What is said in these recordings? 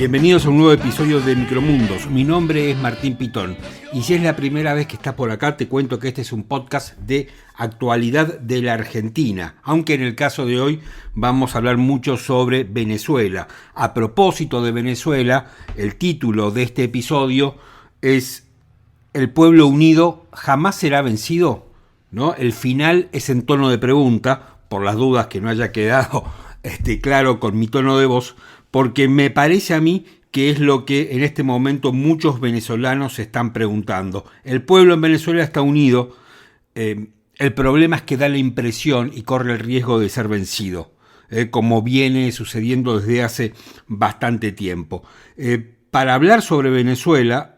Bienvenidos a un nuevo episodio de Micromundos. Mi nombre es Martín Pitón y si es la primera vez que estás por acá te cuento que este es un podcast de actualidad de la Argentina, aunque en el caso de hoy vamos a hablar mucho sobre Venezuela. A propósito de Venezuela, el título de este episodio es "El pueblo unido jamás será vencido", ¿no? El final es en tono de pregunta, por las dudas que no haya quedado claro con mi tono de voz, porque me parece a mí que es lo que en este momento muchos venezolanos se están preguntando. El pueblo en Venezuela está unido, el problema es que da la impresión y corre el riesgo de ser vencido, como viene sucediendo desde hace bastante tiempo. Para hablar sobre Venezuela,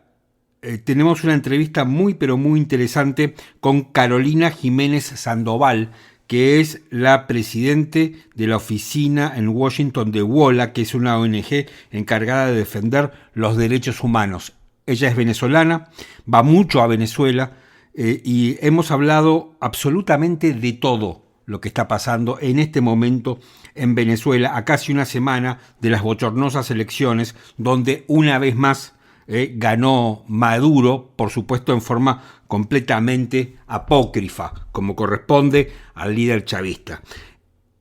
tenemos una entrevista muy pero muy interesante con Carolina Jiménez Sandoval, que es la presidente de la oficina en Washington de WOLA, que es una ONG encargada de defender los derechos humanos. Ella es venezolana, va mucho a Venezuela y hemos hablado absolutamente de todo lo que está pasando en este momento en Venezuela, a casi una semana de las bochornosas elecciones, donde una vez más ganó Maduro, por supuesto en forma completamente apócrifa, como corresponde al líder chavista.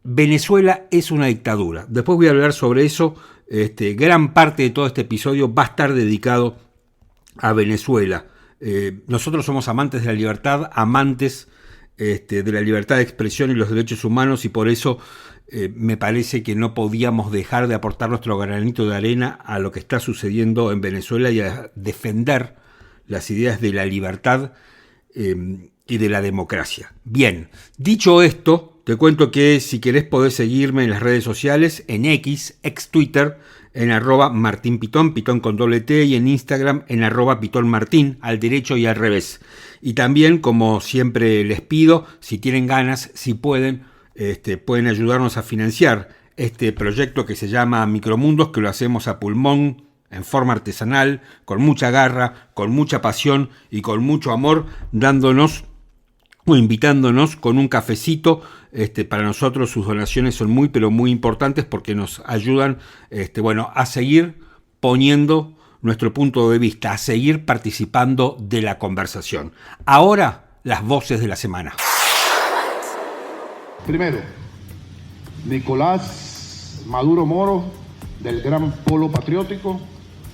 Venezuela es una dictadura. Después voy a hablar sobre eso. Gran parte de todo este episodio va a estar dedicado a Venezuela. Nosotros somos amantes de la libertad, amantes de la libertad de expresión y los derechos humanos, y por eso me parece que no podíamos dejar de aportar nuestro granito de arena a lo que está sucediendo en Venezuela y a defender las ideas de la libertad y de la democracia. Bien, dicho esto, te cuento que si querés podés seguirme en las redes sociales, en ex Twitter, en @martinpitón, Pitón con doble T, y en Instagram en @pitonmartin, al derecho y al revés. Y también, como siempre les pido, si tienen ganas, si pueden ayudarnos a financiar este proyecto que se llama Micromundos, que lo hacemos a pulmón, en forma artesanal, con mucha garra, con mucha pasión y con mucho amor, dándonos o invitándonos con un cafecito. Para nosotros sus donaciones son muy pero muy importantes porque nos ayudan a seguir poniendo nuestro punto de vista, a seguir participando de la conversación. Ahora, las voces de la semana. Primero, Nicolás Maduro Moro, del Gran Polo Patriótico,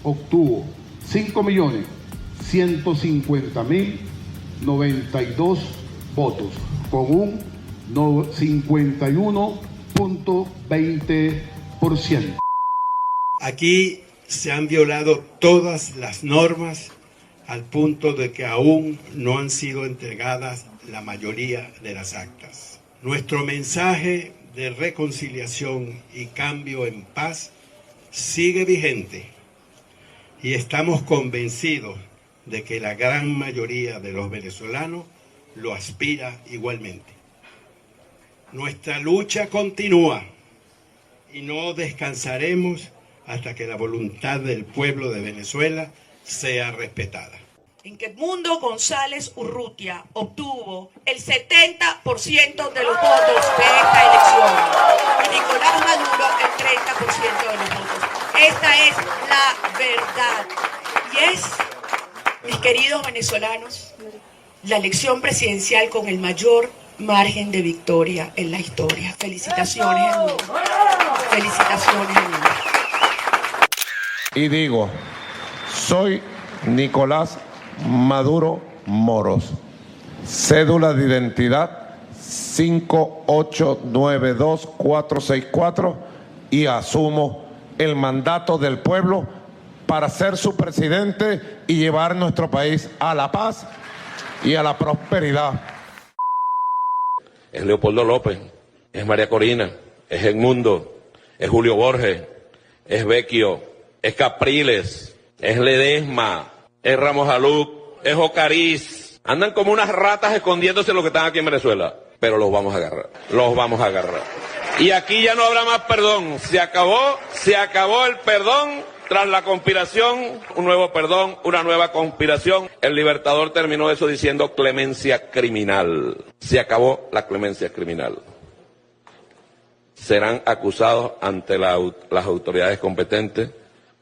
obtuvo 5.150.092 votos, con un 51.20%. Aquí se han violado todas las normas al punto de que aún no han sido entregadas la mayoría de las actas. Nuestro mensaje de reconciliación y cambio en paz sigue vigente y estamos convencidos de que la gran mayoría de los venezolanos lo aspira igualmente. Nuestra lucha continúa y no descansaremos hasta que la voluntad del pueblo de Venezuela sea respetada. En que Edmundo González Urrutia obtuvo el 70% de los votos de esta elección y Nicolás Maduro el 30% de los votos. Esta es la verdad y es, mis queridos venezolanos, la elección presidencial con el mayor margen de victoria en la historia. Felicitaciones, Edmundo. Felicitaciones, Edmundo. Y digo, soy Nicolás Maduro Moros, cédula de identidad 5892464, y asumo el mandato del pueblo para ser su presidente y llevar nuestro país a la paz y a la prosperidad. Es Leopoldo López, es María Corina, es Edmundo, es Julio Borges, es Vecchio, es Capriles, es Ledesma, es Ramos Aluc, es Ocariz. Andan como unas ratas escondiéndose los que están aquí en Venezuela, pero los vamos a agarrar, Y aquí ya no habrá más perdón, se acabó el perdón. Tras la conspiración, un nuevo perdón, una nueva conspiración. El Libertador terminó eso diciendo clemencia criminal. Se acabó la clemencia criminal. Serán acusados ante las autoridades competentes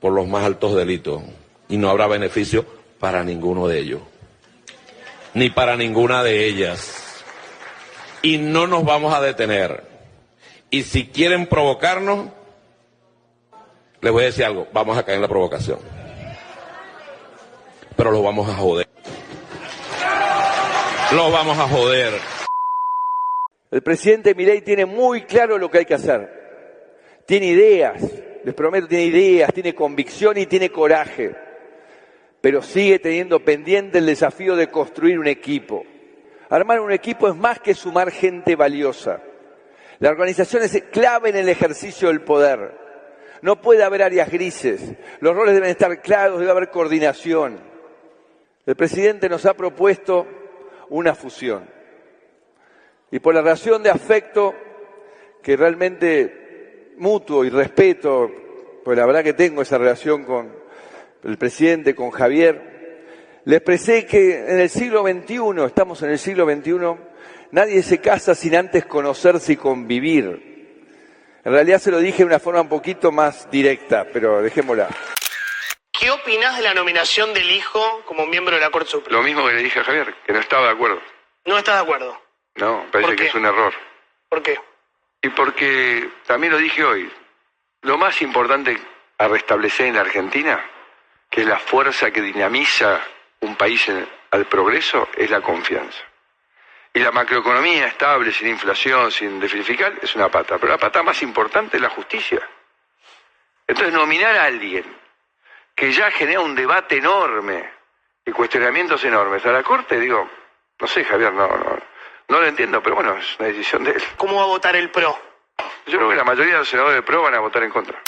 por los más altos delitos y no habrá beneficio para ninguno de ellos, ni para ninguna de ellas. Y no nos vamos a detener. Y si quieren provocarnos, les voy a decir algo, vamos a caer en la provocación. Pero los vamos a joder. Los vamos a joder. El presidente Milei tiene muy claro lo que hay que hacer. Tiene ideas, les prometo, tiene ideas, tiene convicción y tiene coraje. Pero sigue teniendo pendiente el desafío de construir un equipo. Armar un equipo es más que sumar gente valiosa. La organización es clave en el ejercicio del poder. No puede haber áreas grises. Los roles deben estar claros, debe haber coordinación. El presidente nos ha propuesto una fusión. Y por la relación de afecto que realmente mutuo y respeto, pues la verdad que tengo esa relación con el presidente, con Javier, le expresé que en el siglo XXI, estamos en el siglo XXI, nadie se casa sin antes conocerse y convivir. En realidad se lo dije de una forma un poquito más directa, pero dejémosla. ¿Qué opinás de la nominación del hijo como miembro de la Corte Suprema? Lo mismo que le dije a Javier, que no estaba de acuerdo. ¿No estás de acuerdo? No, parece que es un error. ¿Por qué? Y porque, también lo dije hoy, lo más importante a restablecer en la Argentina, que es la fuerza que dinamiza un país al progreso, es la confianza. Y la macroeconomía estable, sin inflación, sin déficit fiscal, es una pata. Pero la pata más importante es la justicia. Entonces, nominar a alguien que ya genera un debate enorme y cuestionamientos enormes a la Corte, digo, no sé, Javier, no lo entiendo, pero bueno, es una decisión de él. ¿Cómo va a votar el PRO? Yo creo que la mayoría de los senadores del PRO van a votar en contra.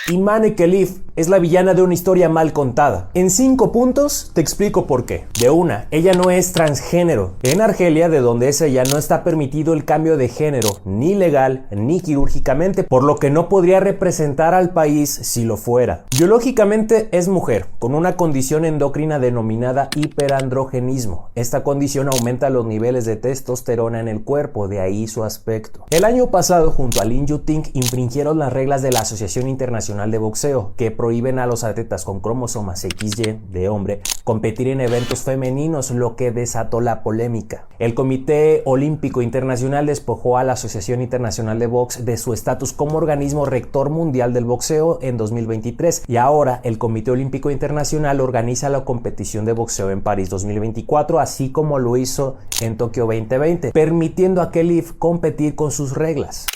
Imane Khelif es la villana de una historia mal contada. En 5 puntos te explico por qué. De una, ella no es transgénero. En Argelia, de donde es ella, no está permitido el cambio de género, ni legal ni quirúrgicamente, por lo que no podría representar al país si lo fuera. Biológicamente es mujer, con una condición endocrina denominada hiperandrogenismo. Esta condición aumenta los niveles de testosterona en el cuerpo, de ahí su aspecto. El año pasado, junto a Lin Yuting, infringieron las reglas de la Asociación Internacional de Boxeo, que prohíben a los atletas con cromosomas XY de hombre competir en eventos femeninos, lo que desató la polémica. El Comité Olímpico Internacional despojó a la Asociación Internacional de Box de su estatus como organismo rector mundial del boxeo en 2023 y ahora el Comité Olímpico Internacional organiza la competición de boxeo en París 2024, así como lo hizo en Tokio 2020, permitiendo a Khelif competir con sus reglas.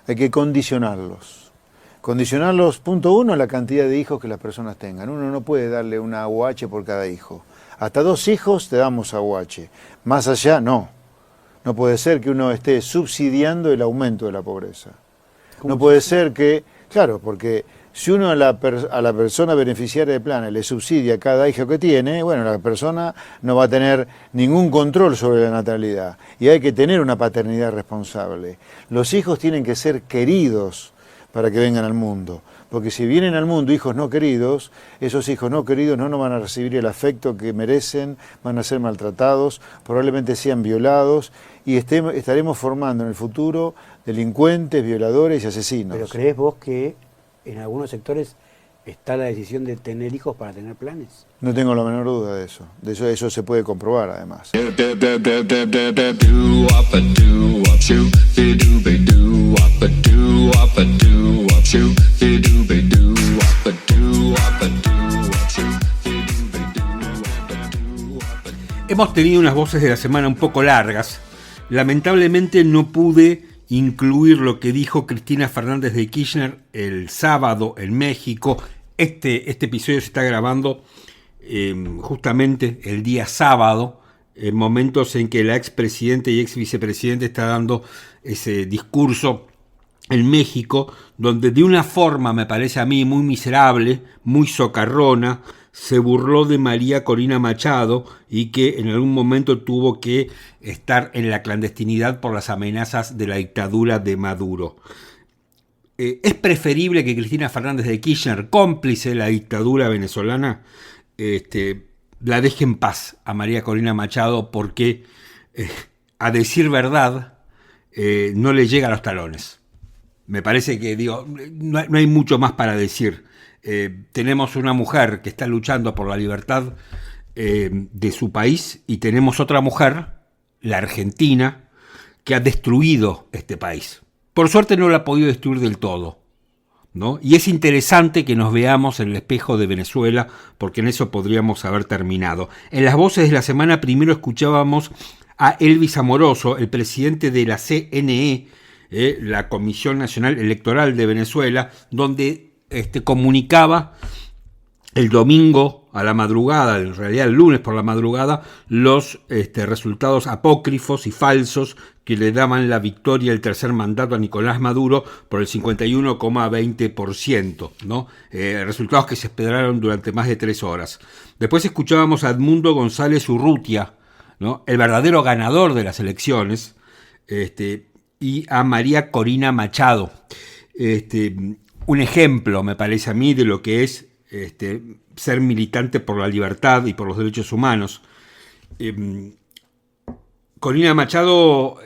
Hay que condicionarlos. Condicionarlos, punto 1, la cantidad de hijos que las personas tengan. Uno no puede darle una AUH por cada hijo. Hasta 2 hijos te damos AUH. Más allá, no. No puede ser que uno esté subsidiando el aumento de la pobreza. No puede ser que, claro, porque si uno a la persona beneficiaria de planes le subsidia cada hijo que tiene, bueno, la persona no va a tener ningún control sobre la natalidad. Y hay que tener una paternidad responsable. Los hijos tienen que ser queridos para que vengan al mundo, porque si vienen al mundo hijos no queridos, esos hijos no queridos no van a recibir el afecto que merecen, van a ser maltratados, probablemente sean violados y estaremos formando en el futuro delincuentes, violadores y asesinos. ¿Pero crees vos que en algunos sectores está la decisión de tener hijos para tener planes? No tengo la menor duda de eso. De eso se puede comprobar además. Hemos tenido unas voces de la semana un poco largas. Lamentablemente no pude incluir lo que dijo Cristina Fernández de Kirchner el sábado en México. Este episodio se está grabando justamente el día sábado, en momentos en que la expresidente y ex vicepresidente está dando ese discurso en México, donde de una forma, me parece a mí, muy miserable, muy socarrona, se burló de María Corina Machado y que en algún momento tuvo que estar en la clandestinidad por las amenazas de la dictadura de Maduro. Es preferible que Cristina Fernández de Kirchner, cómplice de la dictadura venezolana, la deje en paz a María Corina Machado porque, a decir verdad, no le llega a los talones. Me parece que no hay mucho más para decir. tenemos una mujer que está luchando por la libertad de su país y tenemos otra mujer, la Argentina, que ha destruido este país. Por suerte no lo ha podido destruir del todo, ¿no? Y es interesante que nos veamos en el espejo de Venezuela, porque en eso podríamos haber terminado. En las voces de la semana primero escuchábamos a Elvis Amoroso, el presidente de la CNE, la Comisión Nacional Electoral de Venezuela, donde comunicaba el domingo a la madrugada, en realidad el lunes por la madrugada, los resultados apócrifos y falsos que le daban la victoria del tercer mandato a Nicolás Maduro por el 51,20%, ¿no? Resultados que se esperaron durante más de 3 horas. Después escuchábamos a Edmundo González Urrutia, ¿no? El verdadero ganador de las elecciones, y a María Corina Machado. Un ejemplo, me parece a mí, de lo que es ser militante por la libertad y por los derechos humanos. Corina Machado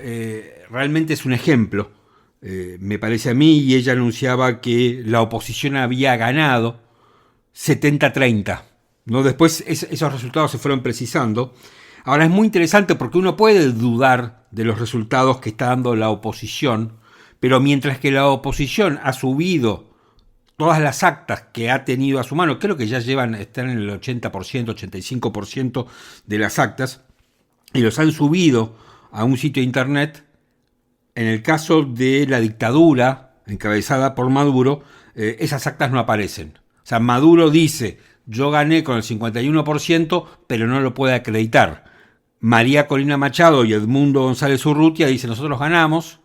realmente es un ejemplo, me parece a mí, y ella anunciaba que la oposición había ganado 70-30, ¿no? Después esos resultados se fueron precisando. Ahora es muy interesante porque uno puede dudar de los resultados que está dando la oposición, pero mientras que la oposición ha subido todas las actas que ha tenido a su mano, creo que ya están en el 80%, 85% de las actas, y los han subido a un sitio de internet. En el caso de la dictadura encabezada por Maduro, esas actas no aparecen. O sea, Maduro dice, yo gané con el 51%, pero no lo puede acreditar. María Corina Machado y Edmundo González Urrutia dicen, nosotros ganamos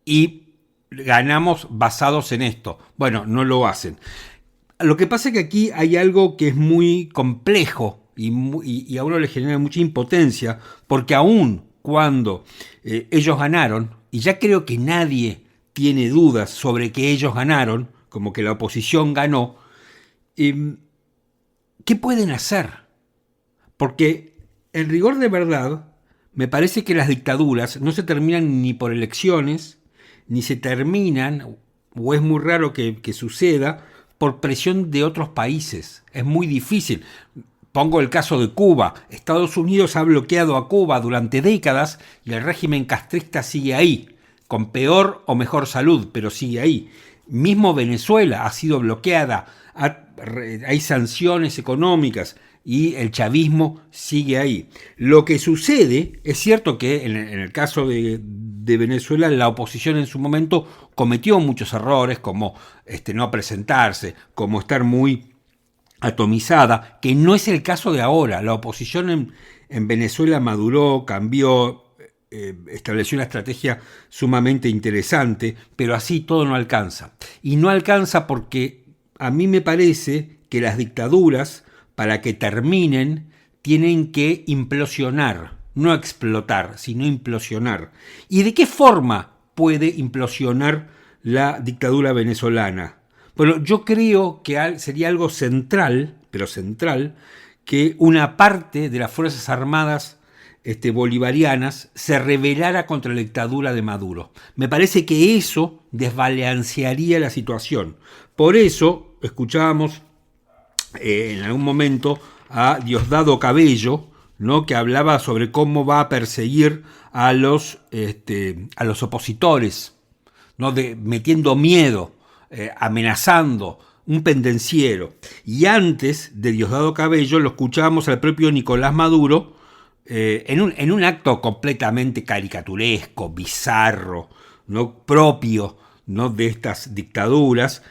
y ganamos basados en esto. Bueno, no lo hacen. Lo que pasa es que aquí hay algo que es muy complejo y a uno le genera mucha impotencia, porque aún cuando ellos ganaron, y ya creo que nadie tiene dudas sobre que ellos ganaron, como que la oposición ganó, ¿qué pueden hacer? Porque en rigor de verdad, me parece que las dictaduras no se terminan ni por elecciones, ni se terminan, o es muy raro que suceda, por presión de otros países. Es muy difícil. Pongo el caso de Cuba. Estados Unidos ha bloqueado a Cuba durante décadas y el régimen castrista sigue ahí, con peor o mejor salud, pero sigue ahí. Mismo Venezuela ha sido bloqueada, hay sanciones económicas y el chavismo sigue ahí. Lo que sucede, es cierto que en el caso de Venezuela, la oposición en su momento cometió muchos errores, como no presentarse, como estar muy atomizada, que no es el caso de ahora. La oposición en Venezuela maduró, cambió, estableció una estrategia sumamente interesante, pero así todo no alcanza. Y no alcanza porque a mí me parece que las dictaduras, para que terminen, tienen que implosionar, no explotar, sino implosionar. ¿Y de qué forma puede implosionar la dictadura venezolana? Bueno, yo creo que sería algo central, pero central, que una parte de las Fuerzas Armadas bolivarianas se rebelara contra la dictadura de Maduro. Me parece que eso desbalancearía la situación. Por eso escuchábamos en algún momento a Diosdado Cabello, ¿no?, que hablaba sobre cómo va a perseguir a los opositores, ¿no?, metiendo miedo, amenazando, un pendenciero. Y antes de Diosdado Cabello lo escuchábamos al propio Nicolás Maduro en un acto completamente caricaturesco, bizarro, ¿no?, propio, ¿no?, de estas dictaduras,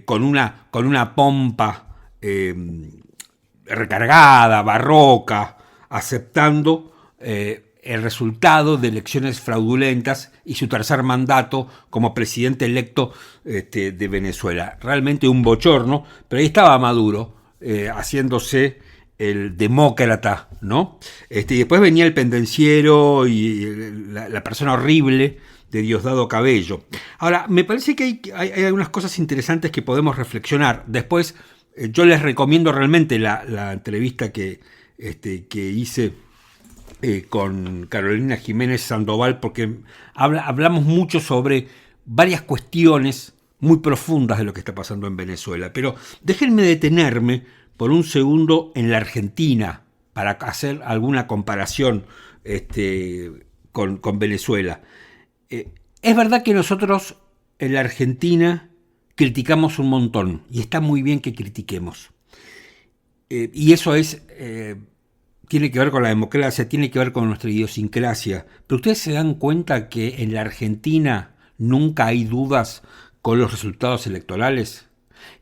con una pompa recargada, barroca, aceptando el resultado de elecciones fraudulentas y su tercer mandato como presidente electo de Venezuela. Realmente un bochorno, pero ahí estaba Maduro haciéndose el demócrata, ¿no? Y después venía el pendenciero y la persona horrible de Diosdado Cabello. Ahora, me parece que hay algunas cosas interesantes que podemos reflexionar. Después, yo les recomiendo realmente la entrevista que hice con Carolina Jiménez Sandoval, porque hablamos mucho sobre varias cuestiones muy profundas de lo que está pasando en Venezuela. Pero déjenme detenerme por un segundo en la Argentina para hacer alguna comparación con Venezuela. Es verdad que nosotros en la Argentina criticamos un montón, y está muy bien que critiquemos. Y eso tiene que ver con la democracia, tiene que ver con nuestra idiosincrasia. Pero ustedes se dan cuenta que en la Argentina nunca hay dudas con los resultados electorales,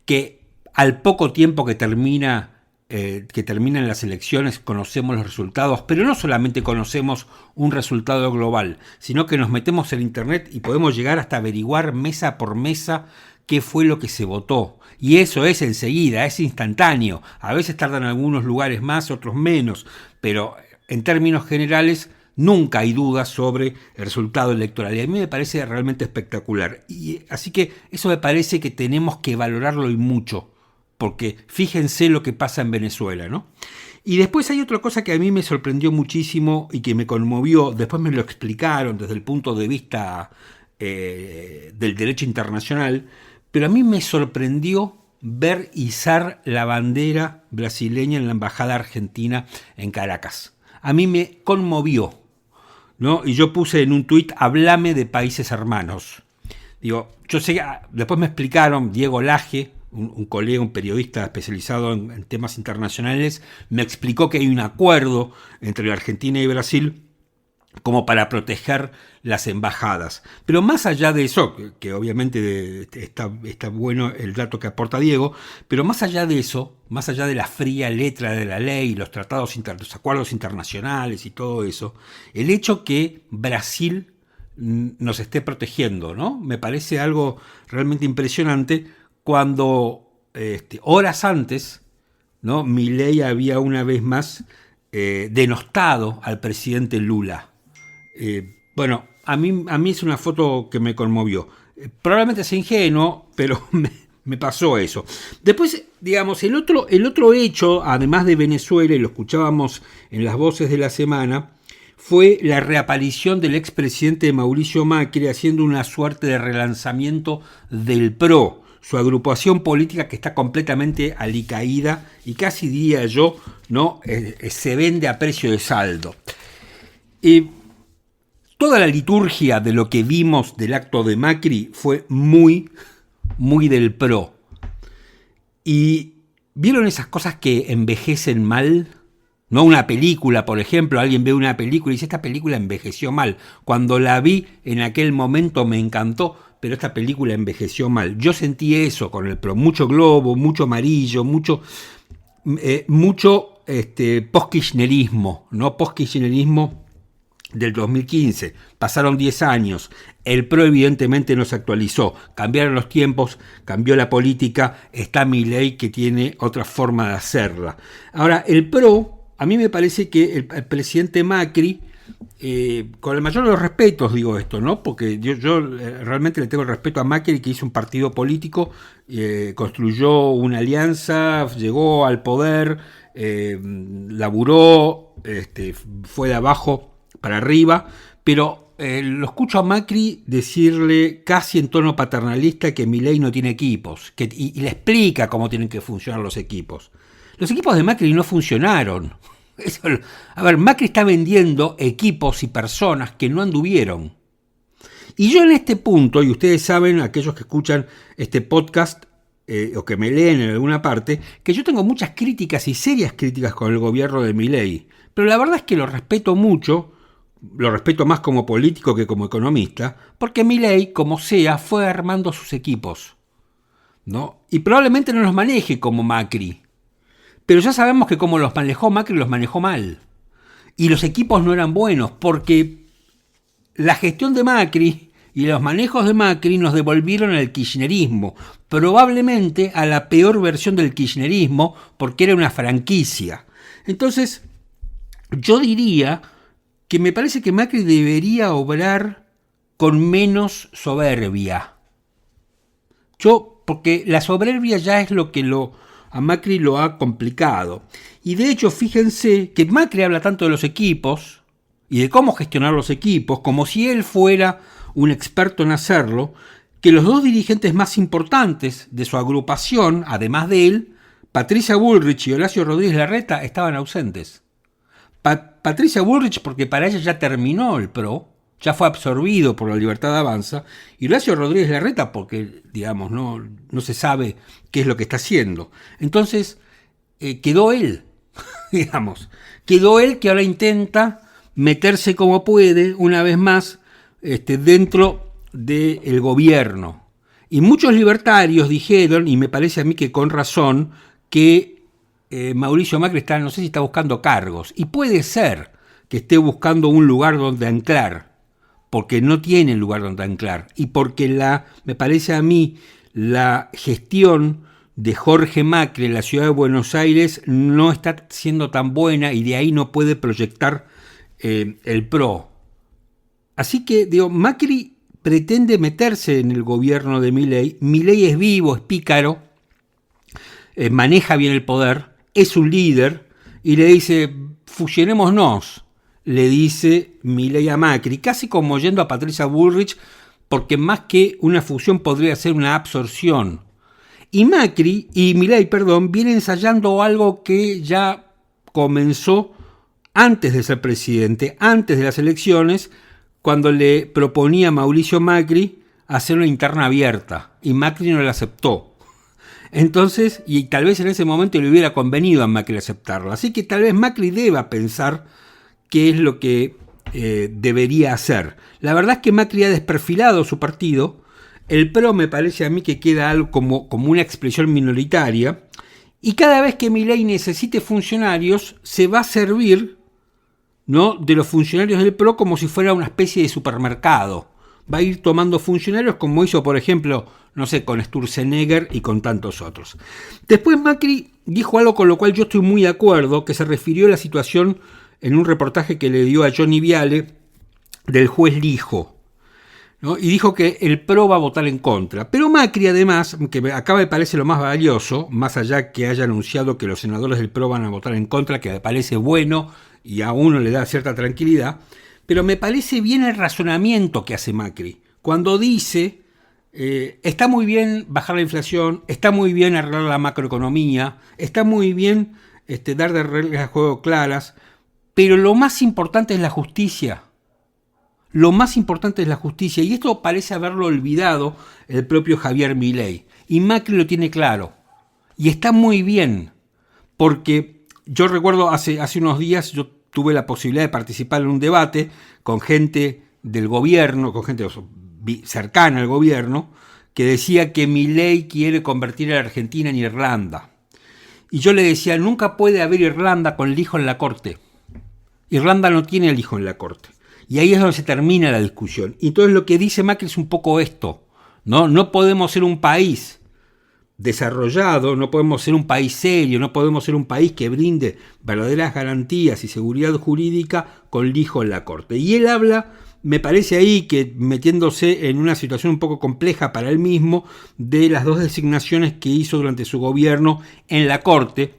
que al poco tiempo que terminan las elecciones conocemos los resultados, pero no solamente conocemos un resultado global, sino que nos metemos en internet y podemos llegar hasta averiguar mesa por mesa qué fue lo que se votó. Y eso es enseguida, es instantáneo. A veces tardan algunos lugares más, otros menos, pero en términos generales nunca hay dudas sobre el resultado electoral. Y a mí me parece realmente espectacular. Y así que eso me parece que tenemos que valorarlo y mucho, porque fíjense lo que pasa en Venezuela, ¿no? Y después hay otra cosa que a mí me sorprendió muchísimo y que me conmovió. Después me lo explicaron desde el punto de vista del derecho internacional, pero a mí me sorprendió ver izar la bandera brasileña en la embajada argentina en Caracas. A mí me conmovió, ¿no? Y yo puse en un tuit: hablame de países hermanos. Digo, yo sé, después me explicaron, Diego Laje, un colega, un periodista especializado en temas internacionales, me explicó que hay un acuerdo entre la Argentina y Brasil como para proteger las embajadas. Pero más allá de eso, que obviamente está bueno el dato que aporta Diego, pero más allá de eso, más allá de la fría letra de la ley, los los acuerdos internacionales y todo eso, el hecho que Brasil nos esté protegiendo, ¿no? Me parece algo realmente impresionante cuando horas antes, ¿no?, Milei había una vez más denostado al presidente Lula. Bueno, a mí es una foto que me conmovió. Probablemente es ingenuo, pero me pasó eso. Después, digamos, el otro hecho, además de Venezuela, y lo escuchábamos en las voces de la semana, fue la reaparición del expresidente Mauricio Macri haciendo una suerte de relanzamiento del PRO, su agrupación política que está completamente alicaída y casi diría yo, ¿no?, se vende a precio de saldo. Toda la liturgia de lo que vimos del acto de Macri fue muy, muy del PRO. Y ¿vieron esas cosas que envejecen mal? No, una película, por ejemplo, alguien ve una película y dice: esta película envejeció mal. Cuando la vi en aquel momento me encantó, pero esta película envejeció mal. Yo sentí eso con el PRO, mucho globo, mucho amarillo, mucho post-kirchnerismo, ¿no? Post-kirchnerismo del 2015, pasaron 10 años, el PRO evidentemente no se actualizó, cambiaron los tiempos, cambió la política, está Milei que tiene otra forma de hacerla. Ahora, el PRO, a mí me parece que el presidente Macri, con el mayor de los respetos digo esto, ¿no?, porque yo realmente le tengo el respeto a Macri, que hizo un partido político, construyó una alianza, llegó al poder, laburó, fue de abajo para arriba, pero lo escucho a Macri decirle casi en tono paternalista que Milei no tiene equipos, y le explica cómo tienen que funcionar los equipos. Los equipos de Macri no funcionaron. A ver, Macri está vendiendo equipos y personas que no anduvieron. Y yo en este punto, y ustedes saben, aquellos que escuchan este podcast o que me leen en alguna parte, que yo tengo muchas críticas y serias críticas con el gobierno de Milei, pero la verdad es que lo respeto mucho. Lo respeto más como político que como economista, porque Milei, como sea, fue armando sus equipos, ¿no? Y probablemente no los maneje como Macri, pero ya sabemos que como los manejó Macri, los manejó mal. Y los equipos no eran buenos, porque la gestión de Macri y los manejos de Macri nos devolvieron al kirchnerismo, probablemente a la peor versión del kirchnerismo, porque era una franquicia. Entonces, yo diría que me parece que Macri debería obrar con menos soberbia. Porque la soberbia ya es lo que a Macri lo ha complicado. Y de hecho, fíjense que Macri habla tanto de los equipos y de cómo gestionar los equipos, como si él fuera un experto en hacerlo, que los dos dirigentes más importantes de su agrupación, además de él, Patricia Bullrich y Horacio Rodríguez Larreta, estaban ausentes. Patricia Bullrich porque para ella ya terminó el PRO, ya fue absorbido por la Libertad Avanza, y Horacio Rodríguez Larreta porque, digamos, no se sabe qué es lo que está haciendo. Entonces, quedó él, digamos, quedó él que ahora intenta meterse como puede, una vez más, dentro del gobierno. Y muchos libertarios dijeron, y me parece a mí que con razón, que Mauricio Macri está, no sé si está buscando cargos, y puede ser que esté buscando un lugar donde anclar, porque no tiene lugar donde anclar, y porque me parece a mí, la gestión de Jorge Macri en la ciudad de Buenos Aires no está siendo tan buena, y de ahí no puede proyectar el PRO. Así que, digo, Macri pretende meterse en el gobierno de Milei. Milei es vivo, es pícaro, maneja bien el poder, es un líder, y le dice, fusionémonos, le dice Milei a Macri, casi como yendo a Patricia Bullrich, porque más que una fusión podría ser una absorción. Y Milei, viene ensayando algo que ya comenzó antes de ser presidente, antes de las elecciones, cuando le proponía a Mauricio Macri hacer una interna abierta, y Macri no la aceptó. Entonces, y tal vez en ese momento le hubiera convenido a Macri aceptarlo. Así que tal vez Macri deba pensar qué es lo que debería hacer. La verdad es que Macri ha desperfilado su partido. El PRO me parece a mí que queda algo como una expresión minoritaria. Y cada vez que Milei necesite funcionarios, se va a servir, ¿no?, de los funcionarios del PRO como si fuera una especie de supermercado. Va a ir tomando funcionarios como hizo, por ejemplo, no sé, con Sturzenegger y con tantos otros. Después Macri dijo algo con lo cual yo estoy muy de acuerdo, que se refirió a la situación en un reportaje que le dio a Johnny Viale del juez Lijo, ¿no? Y dijo que el PRO va a votar en contra. Pero Macri, además, que acá me parece lo más valioso, más allá que haya anunciado que los senadores del PRO van a votar en contra, que me parece bueno y a uno le da cierta tranquilidad, pero me parece bien el razonamiento que hace Macri, cuando dice, está muy bien bajar la inflación, está muy bien arreglar la macroeconomía, está muy bien dar de reglas de juego claras, pero lo más importante es la justicia. Lo más importante es la justicia, y esto parece haberlo olvidado el propio Javier Milei, y Macri lo tiene claro, y está muy bien, porque yo recuerdo hace unos días, yo tuve la posibilidad de participar en un debate con gente del gobierno, con gente cercana al gobierno, que decía que Milei quiere convertir a la Argentina en Irlanda. Y yo le decía, nunca puede haber Irlanda con el hijo en la corte. Irlanda no tiene el hijo en la corte. Y ahí es donde se termina la discusión. Y entonces lo que dice Macri es un poco esto, ¿no? No podemos ser un país desarrollado, no podemos ser un país serio, no podemos ser un país que brinde verdaderas garantías y seguridad jurídica con el hijo en la corte. Y él habla, me parece ahí que metiéndose en una situación un poco compleja para él mismo, de las dos designaciones que hizo durante su gobierno en la corte,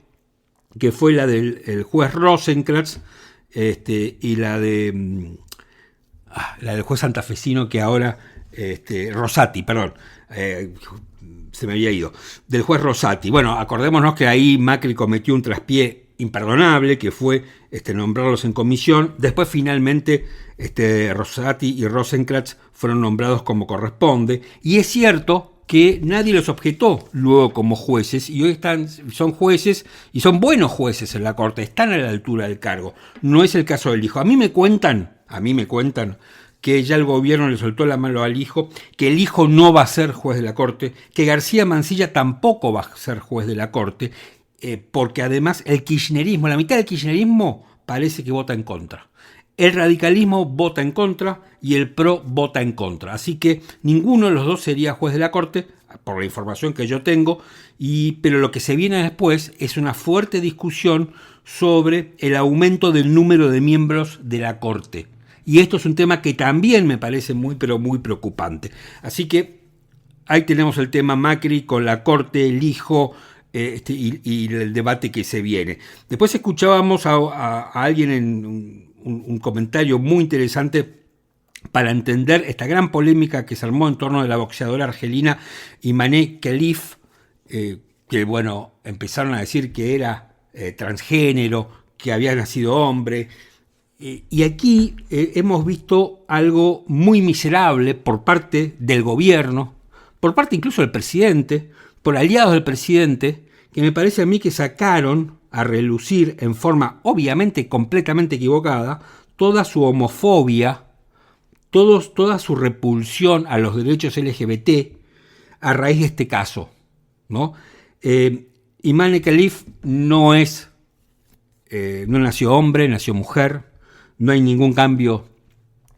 que fue la del juez Rosenkrantz y la del juez santafesino que ahora, Rosati, perdón, se me había ido, del juez Rosati. Bueno, acordémonos que ahí Macri cometió un traspié imperdonable, que fue nombrarlos en comisión. Después finalmente Rosati y Rosenkrantz fueron nombrados como corresponde, y es cierto que nadie los objetó luego como jueces, y hoy son jueces, y son buenos jueces en la corte, están a la altura del cargo. No es el caso del hijo. A mí me cuentan que ya el gobierno le soltó la mano al hijo, que el hijo no va a ser juez de la corte, que García Mansilla tampoco va a ser juez de la corte, porque además el kirchnerismo, la mitad del kirchnerismo parece que vota en contra. El radicalismo vota en contra y el PRO vota en contra. Así que ninguno de los dos sería juez de la corte, por la información que yo tengo, pero lo que se viene después es una fuerte discusión sobre el aumento del número de miembros de la corte. Y esto es un tema que también me parece muy, pero muy preocupante. Así que ahí tenemos el tema Macri con la corte, el hijo y el debate que se viene. Después escuchábamos a alguien en un comentario muy interesante para entender esta gran polémica que se armó en torno de la boxeadora argelina Imane Khelif, que bueno, empezaron a decir que era transgénero, que había nacido hombre. Y aquí hemos visto algo muy miserable por parte del gobierno, por parte incluso del presidente, por aliados del presidente, que me parece a mí que sacaron a relucir en forma obviamente completamente equivocada toda su homofobia, toda su repulsión a los derechos LGBT a raíz de este caso, ¿no? Imane Khelif no nació hombre, nació mujer, no hay ningún cambio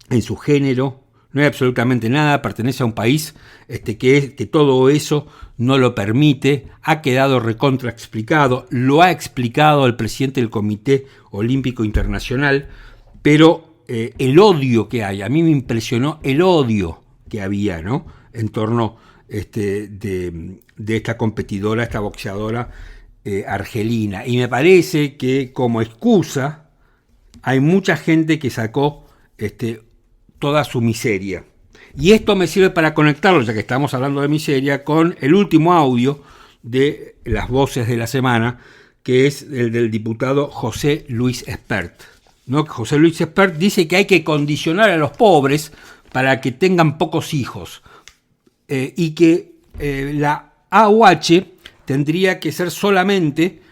en su género, no hay absolutamente nada, pertenece a un país que todo eso no lo permite, ha quedado recontraexplicado, lo ha explicado el presidente del Comité Olímpico Internacional, pero el odio que hay, a mí me impresionó el odio que había, ¿no?, en torno de esta competidora, esta boxeadora argelina. Y me parece que como excusa hay mucha gente que sacó toda su miseria. Y esto me sirve para conectarlo, ya que estamos hablando de miseria, con el último audio de las voces de la semana, que es el del diputado José Luis Espert, ¿no? José Luis Espert dice que hay que condicionar a los pobres para que tengan pocos hijos, y que la AUH tendría que ser solamente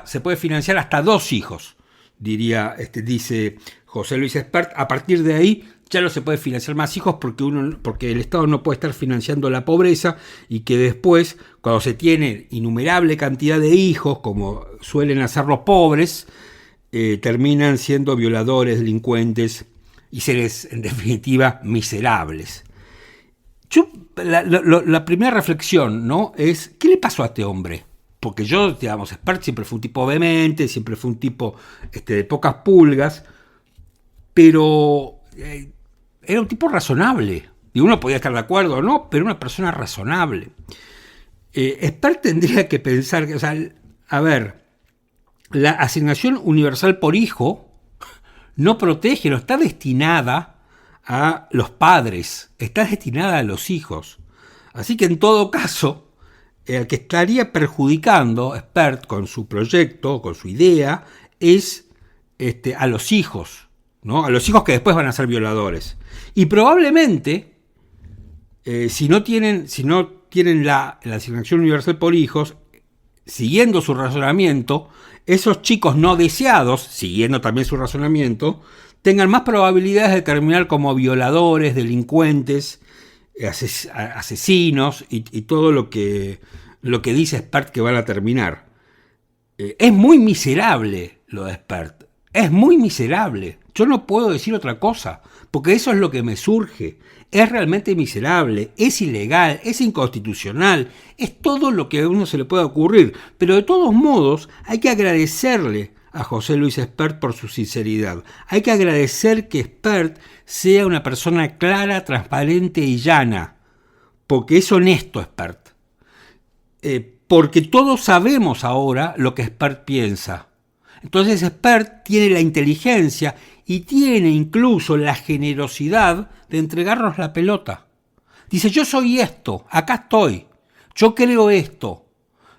se puede financiar hasta 2 hijos, dice José Luis Espert. A partir de ahí ya no se puede financiar más hijos porque el Estado no puede estar financiando la pobreza, y que después, cuando se tiene innumerable cantidad de hijos, como suelen hacer los pobres, terminan siendo violadores, delincuentes y seres, en definitiva, miserables. La primera reflexión, ¿no?, es ¿qué le pasó a este hombre? Porque yo, digamos, Espert siempre fue un tipo vehemente, siempre fue un tipo de pocas pulgas, pero era un tipo razonable. Y uno podía estar de acuerdo o no, pero una persona razonable. Espert tendría que pensar que, a ver, la asignación universal por hijo no protege, no está destinada a los padres, está destinada a los hijos. Así que en todo caso, el que estaría perjudicando Espert con su proyecto, con su idea, es a los hijos, ¿no? A los hijos que después van a ser violadores. Y probablemente, si no tienen la asignación universal por hijos, siguiendo su razonamiento, esos chicos no deseados, siguiendo también su razonamiento, tengan más probabilidades de terminar como violadores, delincuentes, asesinos y todo lo que dice Espert que van a terminar. Es muy miserable lo de Espert, es muy miserable. Yo no puedo decir otra cosa, porque eso es lo que me surge. Es realmente miserable, es ilegal, es inconstitucional, es todo lo que a uno se le pueda ocurrir. Pero de todos modos hay que agradecerle a José Luis Espert por su sinceridad. Hay que agradecer que Espert sea una persona clara, transparente y llana, porque es honesto Espert. Porque todos sabemos ahora lo que Espert piensa. Entonces Espert tiene la inteligencia y tiene incluso la generosidad de entregarnos la pelota. Dice, yo soy esto, acá estoy, yo creo esto.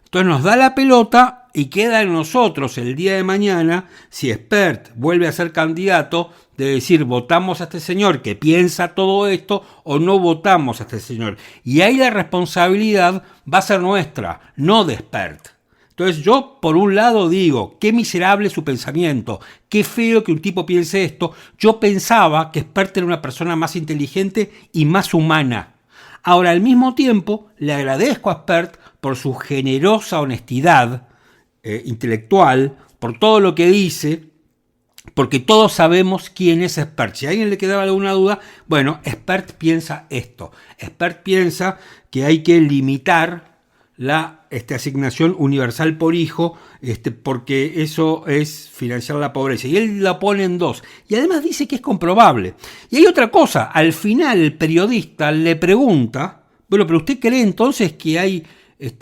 Entonces nos da la pelota y queda en nosotros el día de mañana, si Espert vuelve a ser candidato, de decir votamos a este señor que piensa todo esto o no votamos a este señor. Y ahí la responsabilidad va a ser nuestra, no de Espert. Entonces yo, por un lado, digo, qué miserable su pensamiento, qué feo que un tipo piense esto. Yo pensaba que Espert era una persona más inteligente y más humana. Ahora, al mismo tiempo, le agradezco a Espert por su generosa honestidad intelectual, por todo lo que dice, porque todos sabemos quién es Espert. Si a alguien le quedaba alguna duda, bueno, Espert piensa esto. Espert piensa que hay que limitar la asignación universal por hijo, porque eso es financiar la pobreza. Y él la pone en 2. Y además dice que es comprobable. Y hay otra cosa. Al final el periodista le pregunta, bueno, pero ¿usted cree entonces que hay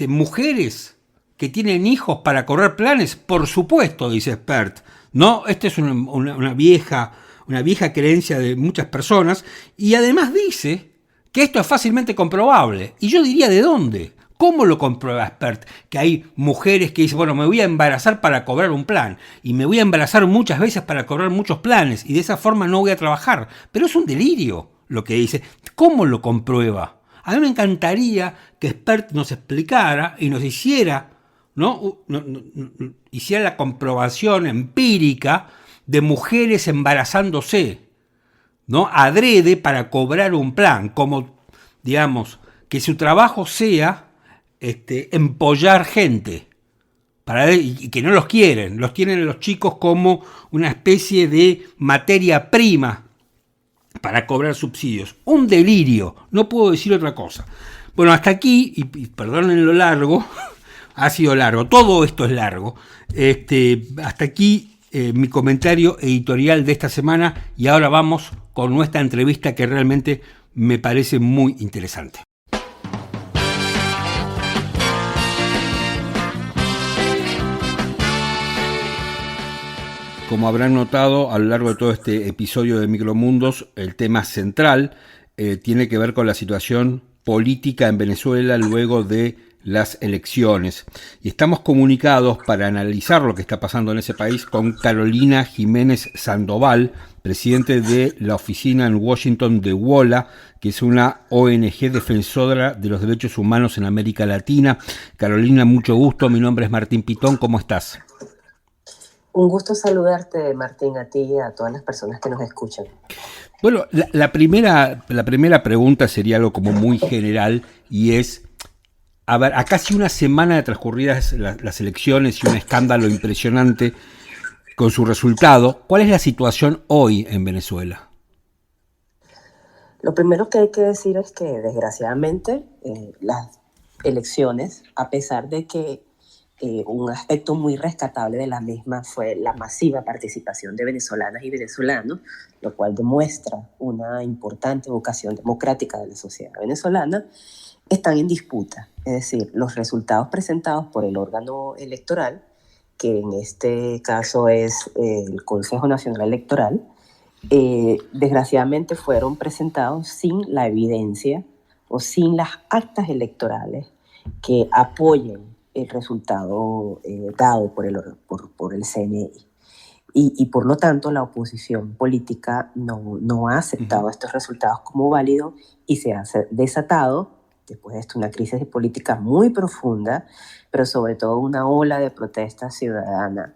mujeres que tienen hijos para correr planes? Por supuesto, dice Espert. No, esta es una vieja una vieja creencia de muchas personas, y además dice que esto es fácilmente comprobable. Y yo diría, ¿de dónde? ¿Cómo lo comprueba Spert? Que hay mujeres que dicen, bueno, me voy a embarazar para cobrar un plan, y me voy a embarazar muchas veces para cobrar muchos planes, y de esa forma no voy a trabajar. Pero es un delirio lo que dice. ¿Cómo lo comprueba? A mí me encantaría que Spert nos explicara y nos hiciera, hiciera la comprobación empírica de mujeres embarazándose, ¿no? Adrede para cobrar un plan, como, digamos, que su trabajo sea empollar gente, y que no los tienen los chicos como una especie de materia prima para cobrar subsidios. Un delirio, no puedo decir otra cosa. Bueno, hasta aquí, y perdonen lo largo, ha sido largo, todo esto es largo, hasta aquí mi comentario editorial de esta semana, y ahora vamos con nuestra entrevista que realmente me parece muy interesante. Como habrán notado a lo largo de todo este episodio de Micromundos, el tema central tiene que ver con la situación política en Venezuela luego de las elecciones. Y estamos comunicados para analizar lo que está pasando en ese país con Carolina Jiménez Sandoval, presidente de la oficina en Washington de WOLA, que es una ONG defensora de los derechos humanos en América Latina. Carolina, mucho gusto. Mi nombre es Martín Pitón. ¿Cómo estás? Un gusto saludarte, Martín, a ti y a todas las personas que nos escuchan. Bueno, la primera pregunta sería algo como muy general, y es, a ver, a casi una semana de transcurridas las elecciones y un escándalo impresionante con su resultado, ¿cuál es la situación hoy en Venezuela? Lo primero que hay que decir es que, desgraciadamente, las elecciones, a pesar de que un aspecto muy rescatable de la misma fue la masiva participación de venezolanas y venezolanos, lo cual demuestra una importante vocación democrática de la sociedad venezolana, están en disputa. Es decir, los resultados presentados por el órgano electoral, que en este caso es el Consejo Nacional Electoral, desgraciadamente fueron presentados sin la evidencia o sin las actas electorales que apoyen el resultado dado por el CNI. Y por lo tanto, la oposición política no ha aceptado estos resultados como válidos, y se ha desatado, después de esto, una crisis política muy profunda, pero sobre todo una ola de protestas ciudadanas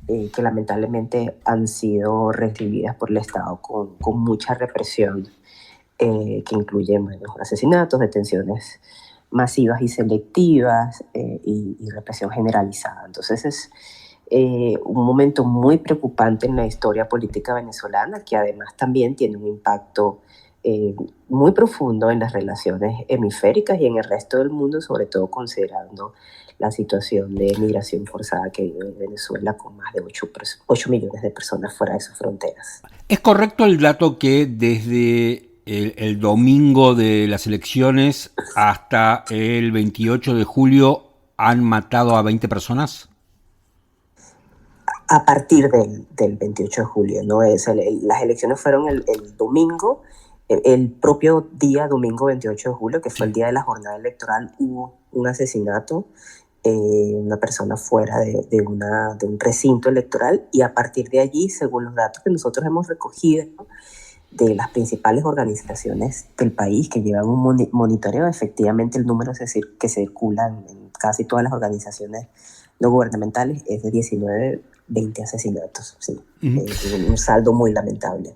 que lamentablemente han sido recibidas por el Estado con mucha represión, que incluyen asesinatos, detenciones masivas y selectivas, y represión generalizada. Entonces es un momento muy preocupante en la historia política venezolana, que además también tiene un impacto muy profundo en las relaciones hemisféricas y en el resto del mundo, sobre todo considerando la situación de migración forzada que vive en Venezuela, con más de 8 millones de personas fuera de sus fronteras. ¿Es correcto el dato que desde el domingo de las elecciones hasta el 28 de julio han matado a 20 personas? A partir del 28 de julio, ¿no? Las elecciones fueron el domingo, el propio día, domingo 28 de julio, que fue el día de la jornada electoral, hubo un asesinato, una persona fuera de un recinto electoral, y a partir de allí, según los datos que nosotros hemos recogido, ¿no?, de las principales organizaciones del país que llevan un monitoreo, efectivamente el número que circula en casi todas las organizaciones no gubernamentales es de 20 asesinatos. Sí. Un saldo muy lamentable.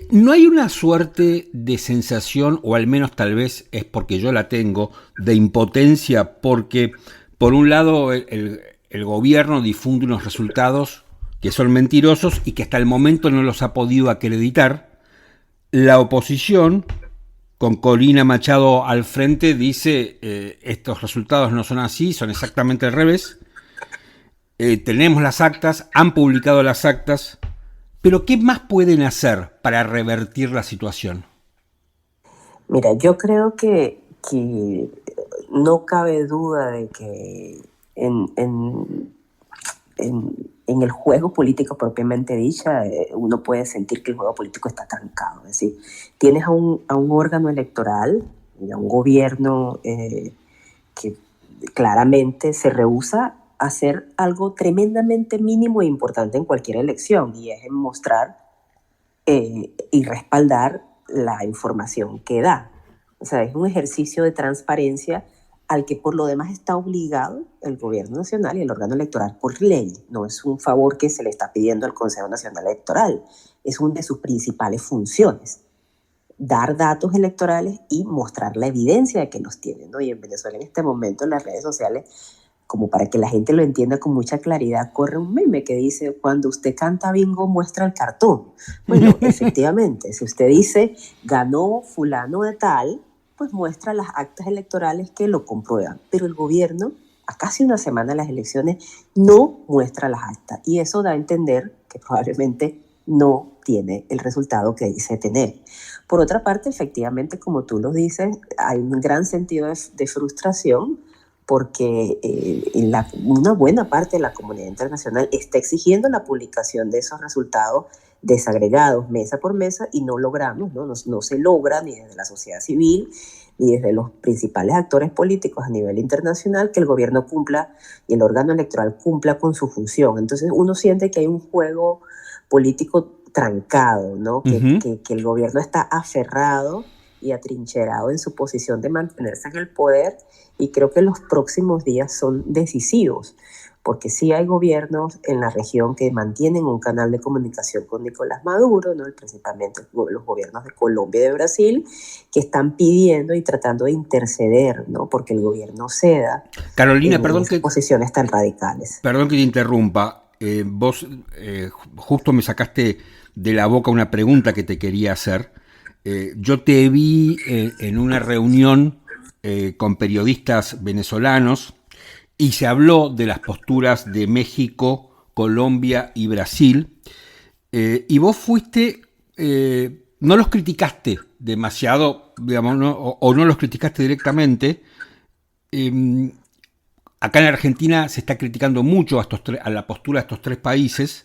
¿No hay una suerte de sensación, o al menos tal vez es porque yo la tengo, de impotencia? Porque por un lado el gobierno difunde unos resultados que son mentirosos y que hasta el momento no los ha podido acreditar. La oposición, con Corina Machado al frente, dice estos resultados no son así, son exactamente al revés. Tenemos las actas, han publicado las actas, pero ¿qué más pueden hacer para revertir la situación? Mira, yo creo que no cabe duda de que en en el juego político propiamente dicha, uno puede sentir que el juego político está trancado. Es decir, tienes a un órgano electoral y a un gobierno que claramente se rehúsa a hacer algo tremendamente mínimo e importante en cualquier elección, y es en mostrar y respaldar la información que da. O sea, es un ejercicio de transparencia al que por lo demás está obligado el gobierno nacional y el órgano electoral por ley. No es un favor que se le está pidiendo al Consejo Nacional Electoral, es una de sus principales funciones: dar datos electorales y mostrar la evidencia de que los tienen, ¿no? Y en Venezuela en este momento en las redes sociales, como para que la gente lo entienda con mucha claridad, corre un meme que dice: cuando usted canta bingo, muestra el cartón. Bueno, efectivamente, si usted dice ganó fulano de tal, pues muestra las actas electorales que lo comprueban. Pero el gobierno, a casi una semana de las elecciones, no muestra las actas. Y eso da a entender que probablemente no tiene el resultado que dice tener. Por otra parte, efectivamente, como tú lo dices, hay un gran sentido de frustración, porque una buena parte de la comunidad internacional está exigiendo la publicación de esos resultados desagregados mesa por mesa, y no logramos, no se logra ni desde la sociedad civil ni desde los principales actores políticos a nivel internacional que el gobierno cumpla y el órgano electoral cumpla con su función. Entonces uno siente que hay un juego político trancado, ¿no? Que el gobierno está aferrado y atrincherado en su posición de mantenerse en el poder, y creo que los próximos días son decisivos, porque sí hay gobiernos en la región que mantienen un canal de comunicación con Nicolás Maduro, ¿no? Principalmente los gobiernos de Colombia y de Brasil, que están pidiendo y tratando de interceder, ¿no? Porque el gobierno ceda. Carolina, perdón que posiciones tan radicales. Perdón que te interrumpa. Vos justo me sacaste de la boca una pregunta que te quería hacer. Yo te vi en una reunión con periodistas venezolanos y se habló de las posturas de México, Colombia y Brasil, y vos fuiste, no los criticaste demasiado, digamos, o no los criticaste directamente. Acá en Argentina se está criticando mucho a la postura de estos tres países,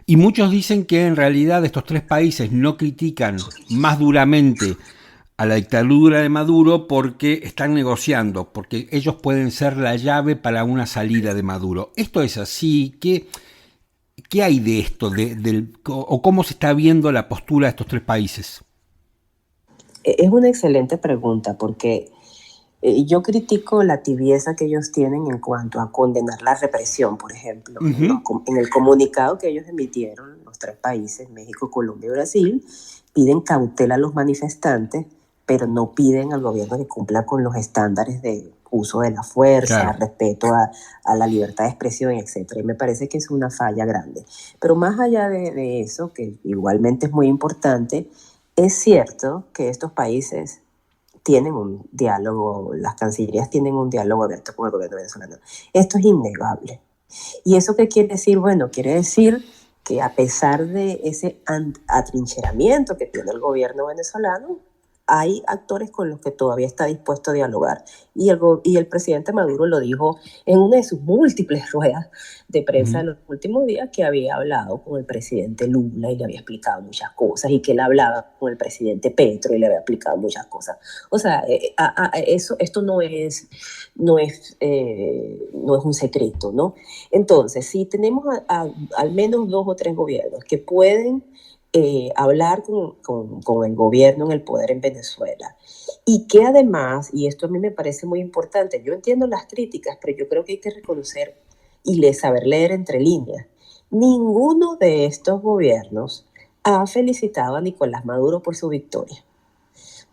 y muchos dicen que en realidad estos tres países no critican más duramente a la dictadura de Maduro porque están negociando, porque ellos pueden ser la llave para una salida de Maduro. ¿Esto es así? ¿Qué hay de esto? ¿O cómo se está viendo la postura de estos tres países? Es una excelente pregunta, porque yo critico la tibieza que ellos tienen en cuanto a condenar la represión, por ejemplo. ¿No? En el comunicado que ellos emitieron, los tres países, México, Colombia y Brasil, piden cautela a los manifestantes, pero no piden al gobierno que cumpla con los estándares de uso de la fuerza, claro, respeto a la libertad de expresión, etc. Y me parece que es una falla grande. Pero más allá de eso, que igualmente es muy importante, es cierto que estos países tienen un diálogo, las cancillerías tienen un diálogo abierto con el gobierno venezolano. Esto es innegable. ¿Y eso qué quiere decir? Bueno, quiere decir que a pesar de ese atrincheramiento que tiene el gobierno venezolano, hay actores con los que todavía está dispuesto a dialogar. Y el presidente Maduro lo dijo en una de sus múltiples ruedas de prensa en los últimos días, que había hablado con el presidente Lula y le había explicado muchas cosas, y que él hablaba con el presidente Petro y le había explicado muchas cosas. O sea, esto no es un secreto, ¿no? Entonces, si tenemos al menos 2 o 3 gobiernos que pueden hablar con el gobierno en el poder en Venezuela, y que además, y esto a mí me parece muy importante, yo entiendo las críticas, pero yo creo que hay que reconocer y saber leer entre líneas. Ninguno de estos gobiernos ha felicitado a Nicolás Maduro por su victoria.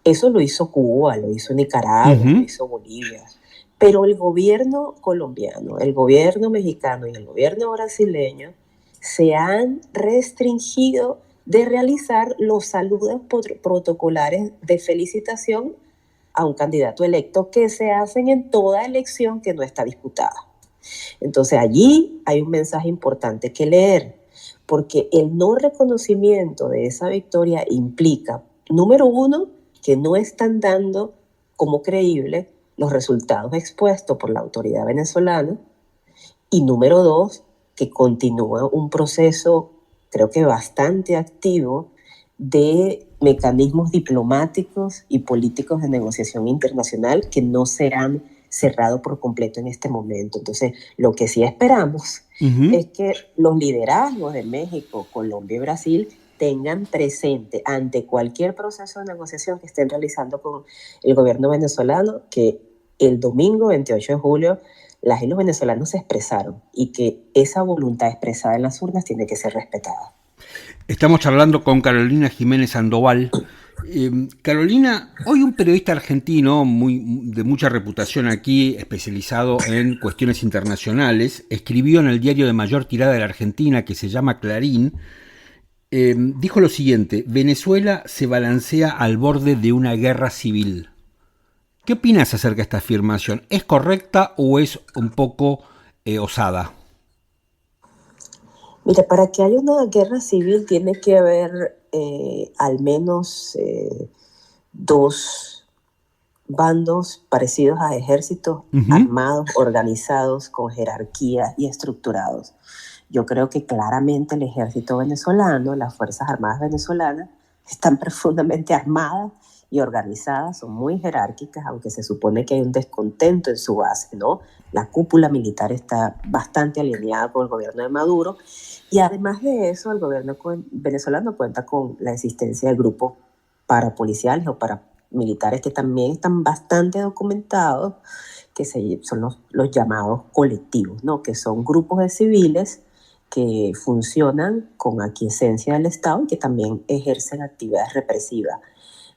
Eso lo hizo Cuba, lo hizo Nicaragua, lo hizo Bolivia. Pero el gobierno colombiano, el gobierno mexicano y el gobierno brasileño se han restringido de realizar los saludos protocolares de felicitación a un candidato electo que se hacen en toda elección que no está disputada. Entonces allí hay un mensaje importante que leer, porque el no reconocimiento de esa victoria implica, número 1, que no están dando como creíble los resultados expuestos por la autoridad venezolana, y número 2, que continúa un proceso, creo que bastante activo, de mecanismos diplomáticos y políticos de negociación internacional que no serán cerrados por completo en este momento. Entonces, lo que sí esperamos es que los liderazgos de México, Colombia y Brasil tengan presente ante cualquier proceso de negociación que estén realizando con el gobierno venezolano que el domingo 28 de julio las y los venezolanos se expresaron y que esa voluntad expresada en las urnas tiene que ser respetada. Estamos charlando con Carolina Jiménez Sandoval. Carolina, hoy un periodista argentino de mucha reputación aquí, especializado en cuestiones internacionales, escribió en el diario de mayor tirada de la Argentina, que se llama Clarín, dijo lo siguiente: Venezuela se balancea al borde de una guerra civil. ¿Qué opinas acerca de esta afirmación? ¿Es correcta o es un poco osada? Mira, para que haya una guerra civil tiene que haber al menos dos bandos parecidos a ejércitos armados, organizados, con jerarquía y estructurados. Yo creo que claramente el ejército venezolano, las Fuerzas Armadas venezolanas, están profundamente armadas y organizadas, son muy jerárquicas, aunque se supone que hay un descontento en su base, ¿no? La cúpula militar está bastante alineada con el gobierno de Maduro, y además de eso, el gobierno venezolano cuenta con la existencia de grupos parapoliciales o paramilitares que también están bastante documentados, que son los llamados colectivos, ¿no? Que son grupos de civiles que funcionan con aquiescencia del Estado y que también ejercen actividades represivas.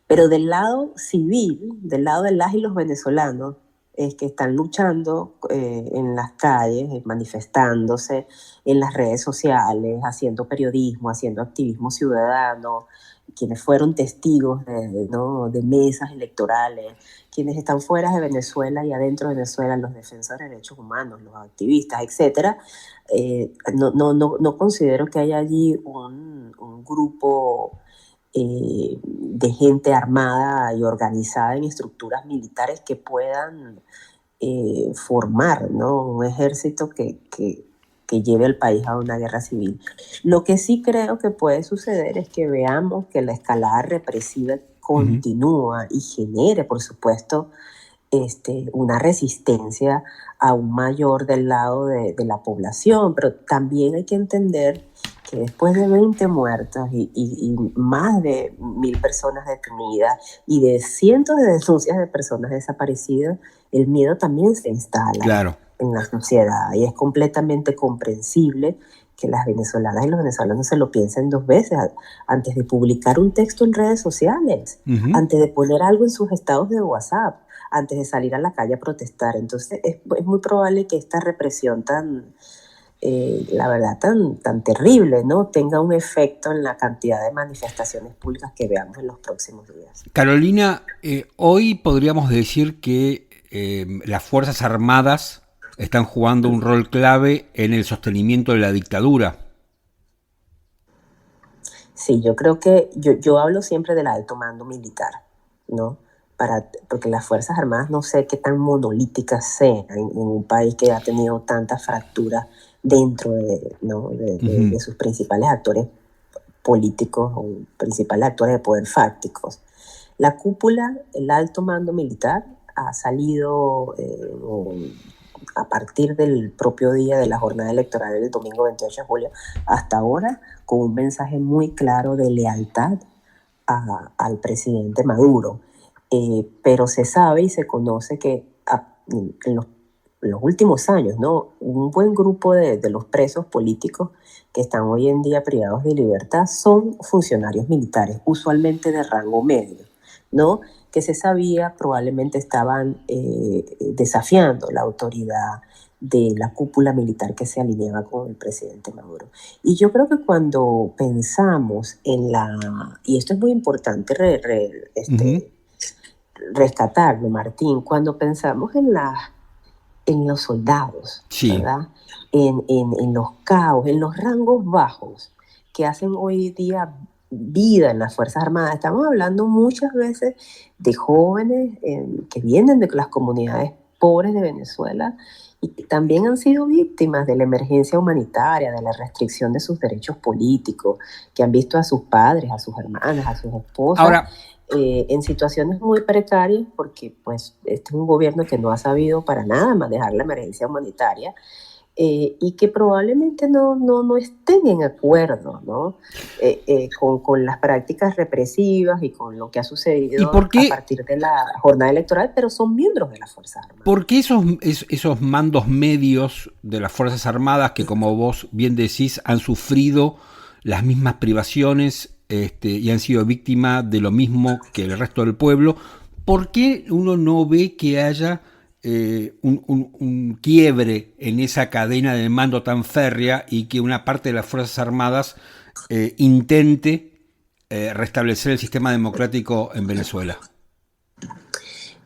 Pero del lado civil, del lado de las y los venezolanos, es que están luchando en las calles, manifestándose en las redes sociales, haciendo periodismo, haciendo activismo ciudadano, quienes fueron testigos de mesas electorales, quienes están fuera de Venezuela y adentro de Venezuela, los defensores de derechos humanos, los activistas, etc. No considero que haya allí un grupo de gente armada y organizada en estructuras militares que puedan formar, ¿no? Un ejército que lleve al país a una guerra civil. Lo que sí creo que puede suceder es que veamos que la escalada represiva continúa y genere, por supuesto, una resistencia aún mayor del lado de la población, pero también hay que entender que después de 20 muertos y más de 1.000 personas detenidas y de cientos de denuncias de personas desaparecidas, el miedo también se instala en la sociedad, y es completamente comprensible que las venezolanas y los venezolanos se lo piensen dos veces antes de publicar un texto en redes sociales, antes de poner algo en sus estados de WhatsApp, antes de salir a la calle a protestar. Entonces es muy probable que esta represión la verdad tan terrible, ¿no?, tenga un efecto en la cantidad de manifestaciones públicas que veamos en los próximos días. Carolina, hoy podríamos decir que las Fuerzas Armadas están jugando un rol clave en el sostenimiento de la dictadura. Sí, yo creo que yo hablo siempre del alto mando militar, ¿no? Porque las Fuerzas Armadas no sé qué tan monolíticas sean en un país que ha tenido tantas fracturas dentro de sus principales actores políticos o principales actores de poder fácticos. La cúpula, el alto mando militar, ha salido a partir del propio día de la jornada electoral del domingo 28 de julio hasta ahora con un mensaje muy claro de lealtad al presidente Maduro. Pero se sabe y se conoce que en los últimos años, ¿no?, un buen grupo de los presos políticos que están hoy en día privados de libertad son funcionarios militares, usualmente de rango medio, ¿no?, que se sabía probablemente estaban desafiando la autoridad de la cúpula militar que se alineaba con el presidente Maduro. Y yo creo que cuando pensamos y esto es muy importante rescatarlo, Martín, cuando pensamos en los soldados, ¿verdad?, en los cabos, en los rangos bajos que hacen hoy día vida en las Fuerzas Armadas. Estamos hablando muchas veces de jóvenes que vienen de las comunidades pobres de Venezuela y que también han sido víctimas de la emergencia humanitaria, de la restricción de sus derechos políticos, que han visto a sus padres, a sus hermanas, a sus esposas. Ahora, en situaciones muy precarias, porque pues este es un gobierno que no ha sabido para nada manejar la emergencia humanitaria, y que probablemente no estén en acuerdo, ¿no? Con las prácticas represivas y con lo que ha sucedido a partir de la jornada electoral, pero son miembros de las Fuerzas Armadas. ¿Por qué esos mandos medios de las Fuerzas Armadas, que como vos bien decís, han sufrido las mismas privaciones y han sido víctimas de lo mismo que el resto del pueblo, por qué uno no ve que haya un quiebre en esa cadena de mando tan férrea y que una parte de las Fuerzas Armadas intente restablecer el sistema democrático en Venezuela?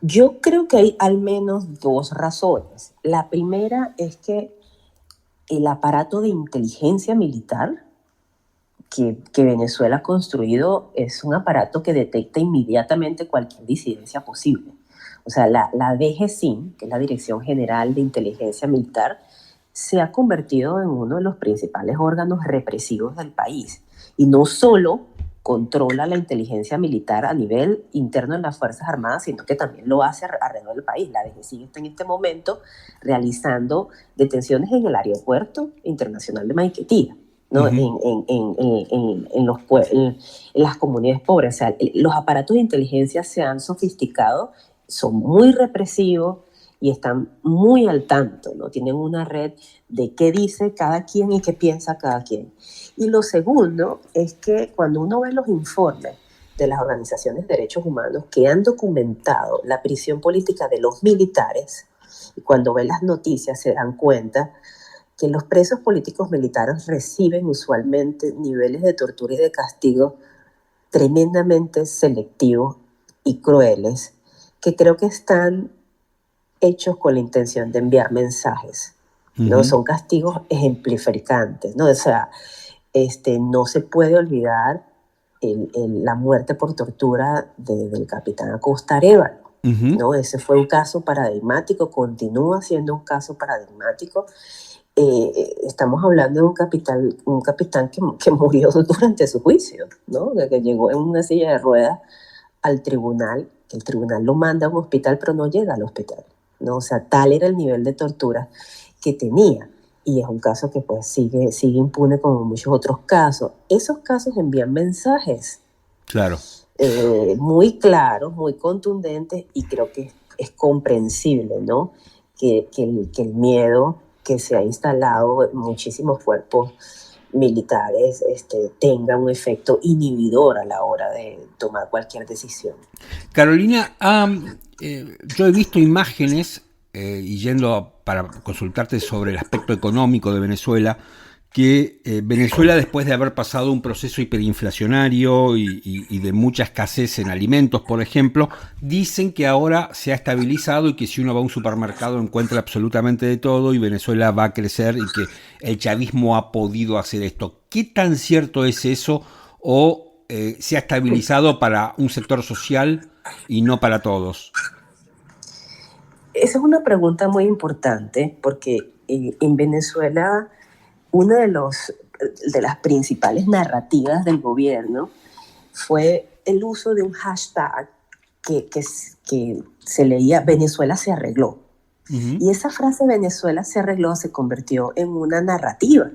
Yo creo que hay al menos dos razones. La primera es que el aparato de inteligencia militar que Venezuela ha construido es un aparato que detecta inmediatamente cualquier disidencia posible. O sea, la DGCIM, que es la Dirección General de Inteligencia Militar, se ha convertido en uno de los principales órganos represivos del país. Y no solo controla la inteligencia militar a nivel interno en las Fuerzas Armadas, sino que también lo hace alrededor del país. La DGCIM está en este momento realizando detenciones en el Aeropuerto Internacional de Maiquetía, ¿no? En las comunidades pobres. O sea, los aparatos de inteligencia se han sofisticado, son muy represivos y están muy al tanto, ¿no? Tienen una red de qué dice cada quien y qué piensa cada quien. Y lo segundo es que cuando uno ve los informes de las organizaciones de derechos humanos que han documentado la prisión política de los militares, y cuando ve las noticias se dan cuenta que los presos políticos militares reciben usualmente niveles de tortura y de castigo tremendamente selectivos y crueles, que creo que están hechos con la intención de enviar mensajes, ¿no? Son castigos ejemplificantes, ¿no? O sea, no se puede olvidar la muerte por tortura del capitán Acosta Arévalo, ¿no? Ese fue un caso paradigmático, continúa siendo un caso paradigmático. Estamos hablando de un capitán que murió durante su juicio, ¿no? Que llegó en una silla de ruedas al tribunal. El tribunal lo manda a un hospital, pero no llega al hospital, ¿no? O sea, tal era el nivel de tortura que tenía. Y es un caso que pues sigue impune como muchos otros casos. Esos casos envían mensajes. Claro. Muy claros, muy contundentes, y creo que es comprensible, ¿no? Que el miedo que se ha instalado en muchísimos cuerpos militares tenga un efecto inhibidor a la hora de tomar cualquier decisión. Carolina, yo he visto imágenes, y yendo para consultarte sobre el aspecto económico de Venezuela, que Venezuela, después de haber pasado un proceso hiperinflacionario y de mucha escasez en alimentos, por ejemplo, dicen que ahora se ha estabilizado y que si uno va a un supermercado encuentra absolutamente de todo y Venezuela va a crecer y que el chavismo ha podido hacer esto. ¿Qué tan cierto es eso? ¿O se ha estabilizado para un sector social y no para todos? Esa es una pregunta muy importante porque en Venezuela una de las principales narrativas del gobierno fue el uso de un hashtag que se leía "Venezuela se arregló". Y esa frase "Venezuela se arregló" se convirtió en una narrativa,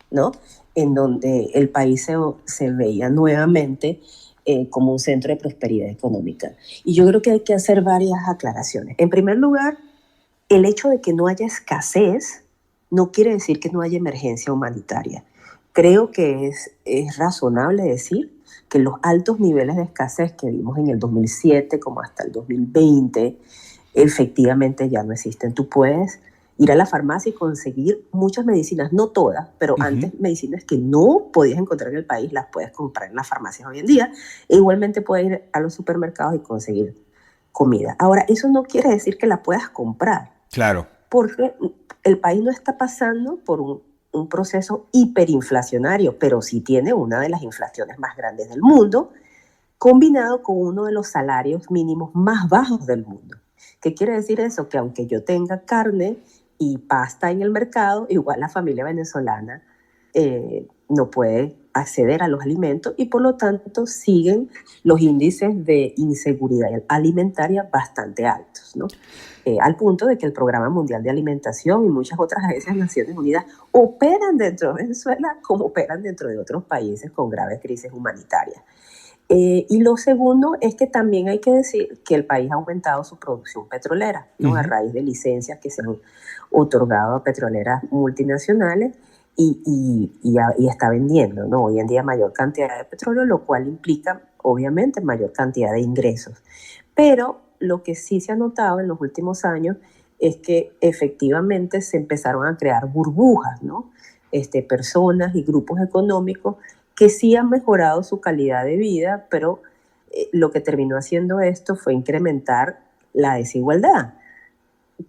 ¿no? En donde el país se veía nuevamente como un centro de prosperidad económica. Y yo creo que hay que hacer varias aclaraciones. En primer lugar, el hecho de que no haya escasez no quiere decir que no haya emergencia humanitaria. Creo que es razonable decir que los altos niveles de escasez que vimos en el 2007 como hasta el 2020 efectivamente ya no existen. Tú puedes ir a la farmacia y conseguir muchas medicinas, no todas, pero antes medicinas que no podías encontrar en el país las puedes comprar en las farmacias hoy en día. E igualmente puedes ir a los supermercados y conseguir comida. Ahora, eso no quiere decir que la puedas comprar. Claro. Porque el país no está pasando por un proceso hiperinflacionario, pero sí tiene una de las inflaciones más grandes del mundo, combinado con uno de los salarios mínimos más bajos del mundo. ¿Qué quiere decir eso? Que aunque yo tenga carne y pasta en el mercado, igual la familia venezolana no puede acceder a los alimentos y por lo tanto siguen los índices de inseguridad alimentaria bastante altos, ¿no? Al punto de que el Programa Mundial de Alimentación y muchas otras agencias de Naciones Unidas operan dentro de Venezuela como operan dentro de otros países con graves crisis humanitarias. Y lo segundo es que también hay que decir que el país ha aumentado su producción petrolera, ¿no? A raíz de licencias que se han otorgado a petroleras multinacionales y está vendiendo, ¿no? Hoy en día mayor cantidad de petróleo, lo cual implica obviamente mayor cantidad de ingresos. Pero lo que sí se ha notado en los últimos años es que efectivamente se empezaron a crear burbujas, ¿no? Personas y grupos económicos que sí han mejorado su calidad de vida, pero lo que terminó haciendo esto fue incrementar la desigualdad,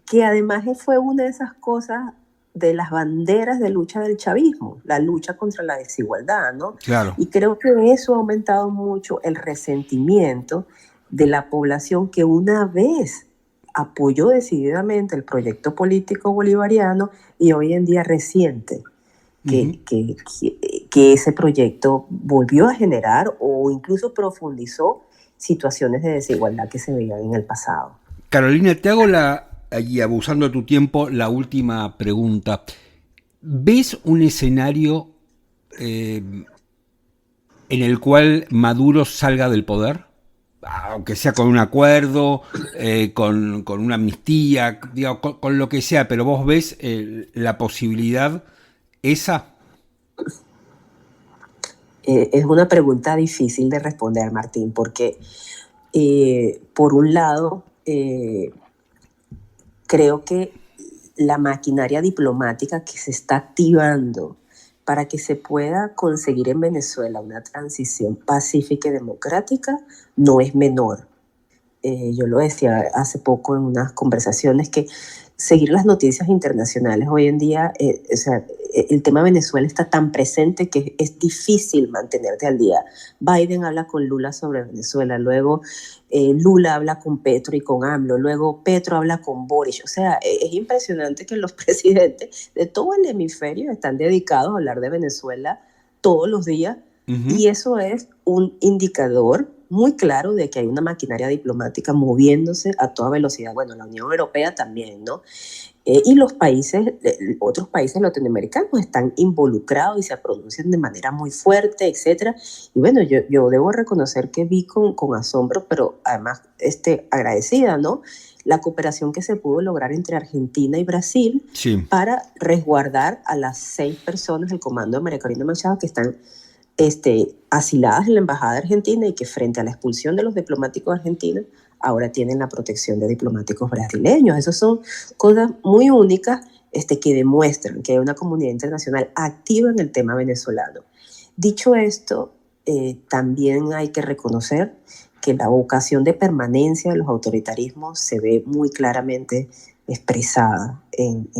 que además fue una de esas cosas de las banderas de lucha del chavismo, la lucha contra la desigualdad, ¿no? Claro. Y creo que eso ha aumentado mucho el resentimiento de la población que una vez apoyó decididamente el proyecto político bolivariano y hoy en día resiente que ese proyecto volvió a generar o incluso profundizó situaciones de desigualdad que se veían en el pasado. Carolina, te hago y abusando de tu tiempo, la última pregunta. ¿Ves un escenario en el cual Maduro salga del poder? Aunque sea con un acuerdo, con una amnistía, digo, con lo que sea, pero vos ves la posibilidad esa. Es una pregunta difícil de responder, Martín, porque por un lado creo que la maquinaria diplomática que se está activando para que se pueda conseguir en Venezuela una transición pacífica y democrática no es menor. Yo lo decía hace poco en unas conversaciones que seguir las noticias internacionales hoy en día, el tema Venezuela está tan presente que es difícil mantenerte al día. Biden habla con Lula sobre Venezuela, luego Lula habla con Petro y con AMLO, luego Petro habla con Boric. O sea, es impresionante que los presidentes de todo el hemisferio están dedicados a hablar de Venezuela todos los días, y eso es un indicador muy claro de que hay una maquinaria diplomática moviéndose a toda velocidad. Bueno, la Unión Europea también, ¿no? Y los países, otros países latinoamericanos están involucrados y se pronuncian de manera muy fuerte, etcétera. Y bueno, yo debo reconocer que vi con asombro, pero además agradecida, ¿no? La cooperación que se pudo lograr entre Argentina y Brasil para resguardar a las 6 personas del comando de María Corina Machado que están asiladas en la embajada argentina y que frente a la expulsión de los diplomáticos argentinos ahora tienen la protección de diplomáticos brasileños. Esas son cosas muy únicas que demuestran que hay una comunidad internacional activa en el tema venezolano. Dicho esto, también hay que reconocer que la vocación de permanencia de los autoritarismos se ve muy claramente expresada en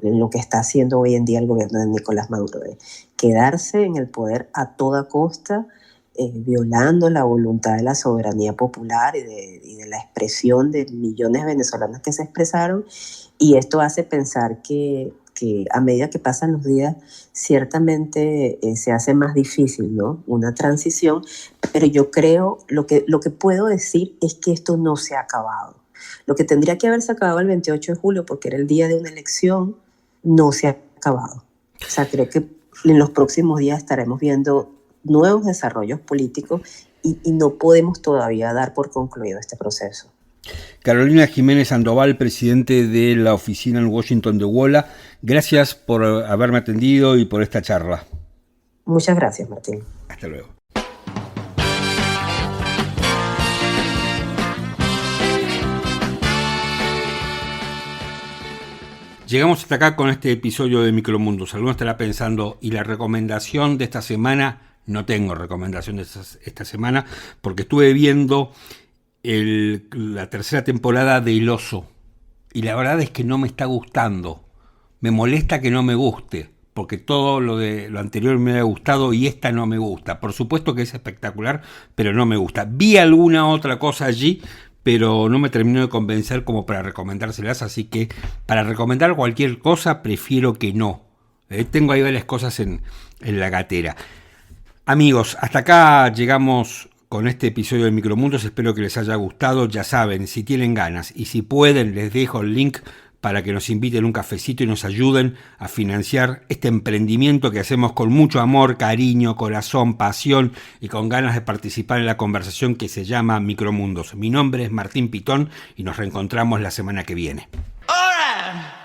lo que está haciendo hoy en día el gobierno de Nicolás Maduro, de quedarse en el poder a toda costa, violando la voluntad de la soberanía popular y de la expresión de millones de venezolanos que se expresaron, y esto hace pensar que a medida que pasan los días, ciertamente se hace más difícil, ¿no? Una transición, pero yo creo, lo que puedo decir es que esto no se ha acabado. Lo que tendría que haberse acabado el 28 de julio, porque era el día de una elección, no se ha acabado. O sea, creo que en los próximos días estaremos viendo nuevos desarrollos políticos y no podemos todavía dar por concluido este proceso. Carolina Jiménez Sandoval, presidente de la oficina en Washington de WOLA, gracias por haberme atendido y por esta charla. Muchas gracias, Martín. Hasta luego. Llegamos hasta acá con este episodio de Micromundos. Alguno estará pensando, ¿y la recomendación de esta semana? No tengo recomendación de esta semana porque estuve viendo la tercera temporada de El Oso y la verdad es que no me está gustando. Me molesta que no me guste porque todo lo anterior me ha gustado y esta no me gusta. Por supuesto que es espectacular, pero no me gusta. Vi alguna otra cosa allí, pero no me terminó de convencer como para recomendárselas, así que para recomendar cualquier cosa prefiero que no. Tengo ahí varias cosas en la gatera. Amigos, hasta acá llegamos con este episodio de Micromundos. Espero que les haya gustado. Ya saben, si tienen ganas y si pueden, les dejo el link para que nos inviten un cafecito y nos ayuden a financiar este emprendimiento que hacemos con mucho amor, cariño, corazón, pasión y con ganas de participar en la conversación que se llama Micromundos. Mi nombre es Martín Pitón y nos reencontramos la semana que viene. All right.